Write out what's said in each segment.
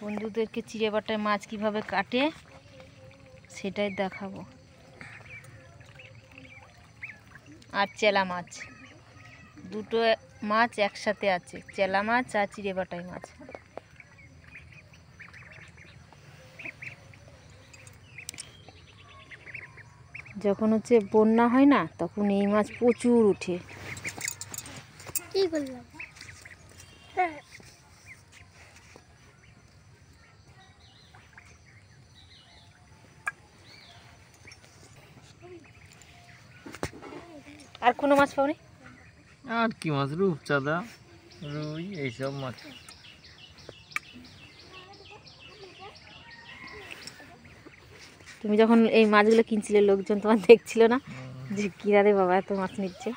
বন্ধুদেরকে চিড়ে বাটায় মাছ কিভাবে কাটে সেটাই দেখাবো। আর চেলা মাছ, দুটো মাছ একসাথে আছে, চেলা মাছ আর চিড়ে বাটায় মাছ। যখন হচ্ছে বন্যা হয় না তখন এই মাছ প্রচুর উঠে। কি করলাম? আর কোনো মাছ পাওনি? আর কি মাছ? রূপচাঁদা, রুই, এইসব মাছ। তুমি যখন এই মাছগুলো কিনছিলে লোকজন তোমার দেখছিল না যে কিরা রে বাবা এত মাছ নিচ্ছে?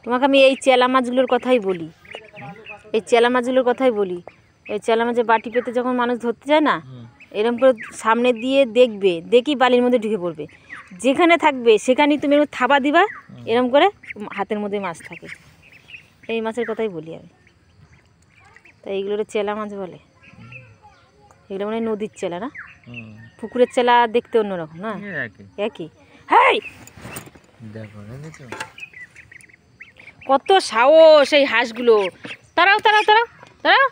তোমাকে আমি এই চেলা মাছগুলোর কথাই বলি, এই চেলা মাছগুলোর কথাই বলি। এই চেলা মাছের বাটি পেতে যখন মানুষ ধরতে যায় না, এরকম করে সামনে দিয়ে দেখবে, দেখি বালির মধ্যে ঢুকে পড়বে, যেখানে থাকবে সেখানেই তুমি থাবা দিবা, এরকম করে হাতের মধ্যে মাছ থাকে। এই মাছের কথাই বলি আমি। তাই এইগুলোর চেলা মাছ বলে। এগুলো মানে নদীর চেলা না, পুকুরের চেলা দেখতে অন্যরকম না, একই। হ্যাঁ দেখো কত সাহস এই হাঁসগুলো! তারাও তারাও তারাও তারাও,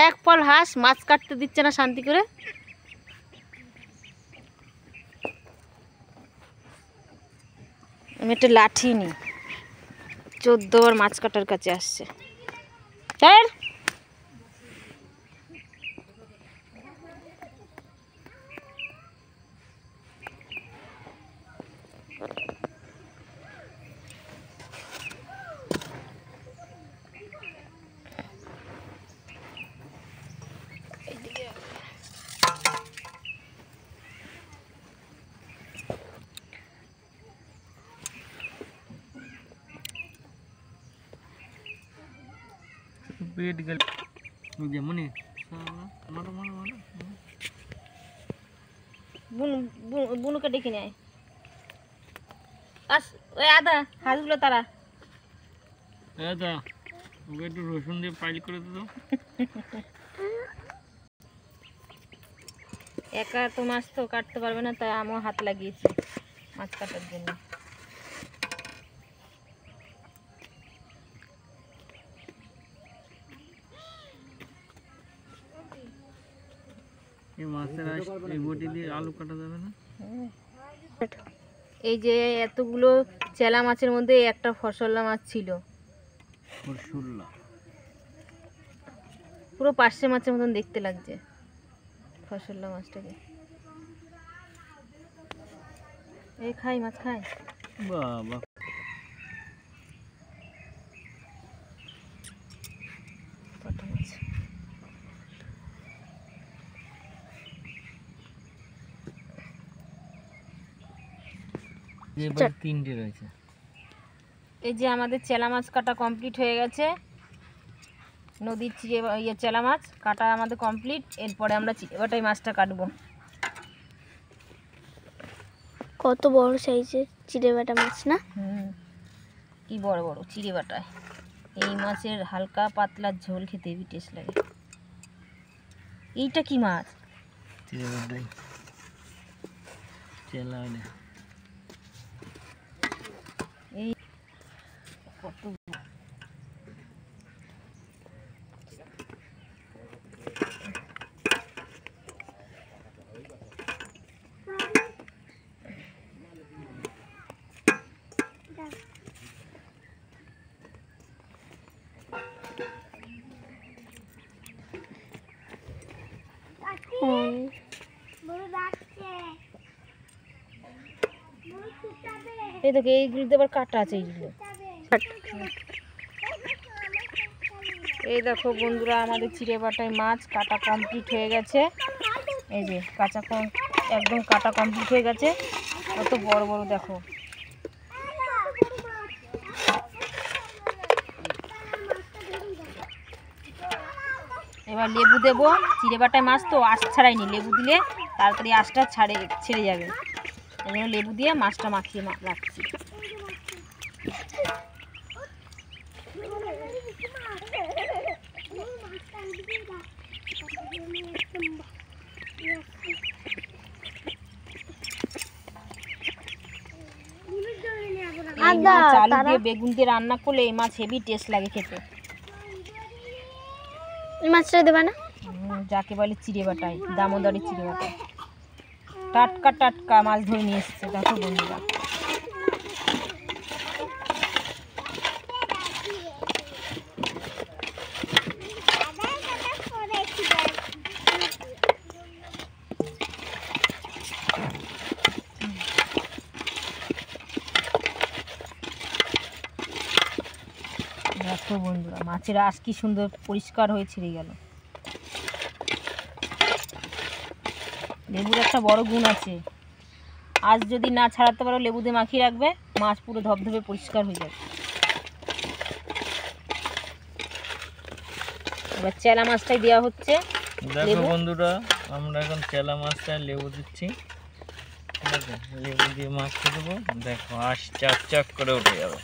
এক পল হাঁস মাছ কাটতে দিচ্ছে না শান্তি করে। আমি একটা লাঠি নিই, 14 বার মাছ কাটার কাছে আসছে। স্যার পেট গেল যেমনই বুনুকে ডেকে নেয়। আস ওই আদা হাঁসগুলো তারা। দাদা ওকে একটু রসুন দিয়ে পাইল করে দিত। একা তো মাছ তো কাটতে পারবে না, তাই আমিও হাত লাগিয়েছি মাছ কাটার জন্য। এই মাছের এই বটি দিয়ে আলু কাটা যাবে না? এই যে এতগুলো চেলা মাছের মধ্যে একটা ফসল্লা মাছ ছিল, পুরো পার্শে মাছের মতন দেখতে লাগছে ফসল্লা মাছটাকে। এই খাই মাছ খাই বাবা। পাটা মাছ। এবার 3টে রয়েছে। এই যে আমাদের চেলা মাছ কাটা কমপ্লিট হয়ে গেছে। নদীর চিড়ে চেলা মাছ কাটা আমাদের কমপ্লিট। এরপরে আমরা চিড়ে বাটাই মাছটা কাটবো। কত বড় সাইজের চিড়ে বাটা মাছ না? কি বড় বড় চিড়ে বাটায়। এই মাছের হালকা পাতলা ঝোল খেতে হেবি টেস্ট লাগে। এইটা কি মাছ? চিড়ে বাটাই চেলা। এই কত এই দেখো এইগুলোতে আবার কাটা আছে। এইগুলো এই দেখো বন্ধুরা, আমাদের চিড়ে বাটায় মাছ কাটা কমপ্লিট হয়ে গেছে। এই যে একদম কাটা কমপ্লিট হয়ে গেছে। কত বড় বড় দেখো। এবার লেবু দেবো। চিড়ে বাটায় মাছ তো আঁশ ছাড়াইনি, লেবু দিলে তাড়াতাড়ি আঁশটা ছেড়ে যাবে। এই জন্য লেবু দিয়ে মাছটা মাখিয়ে রাখছি। এই মাছ আলু দিয়ে বেগুন দিয়ে রান্না করলে এই মাছ হেভি টেস্ট লাগে খেতে। এই মাছটা দেবে না? যাকে বলে চিড়ে বাটাই, দামোদরে চিড়ে বাটাই, টাটকা টাটকা মাছ ধরে নিয়ে এসছে। দেখো বন্ধুরা, দেখো বন্ধুরা মাছের আঁশ কি সুন্দর পরিষ্কার হয়ে ছিঁড়ে গেল। লেবুর একটা বড় গুণ আছে, আজ যদি না ছাড়াতে পারো লেবু দিয়ে মাখিয়ে রাখবে, মাছ পুরো ধবধবে পরিষ্কার হয়ে যাবে। এবার চেলা মাছটাই দেওয়া হচ্ছে। দেখো বন্ধুরা, আমরা এখন চেলা মাছটা লেবু দিচ্ছি, ঠিক আছে? লেবু দিয়ে মাখিয়ে দেবো, দেখো আঁশ চাক চাক করে উঠে যাবে।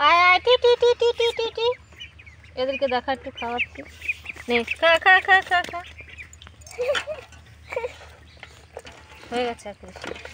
আয় আয় টি টি টি টি টি টি টি, এদেরকে দেখা একটু খাওয়াচ্ছি। নে খা খা খা খা খা, হয়ে গেছে আর কিছু।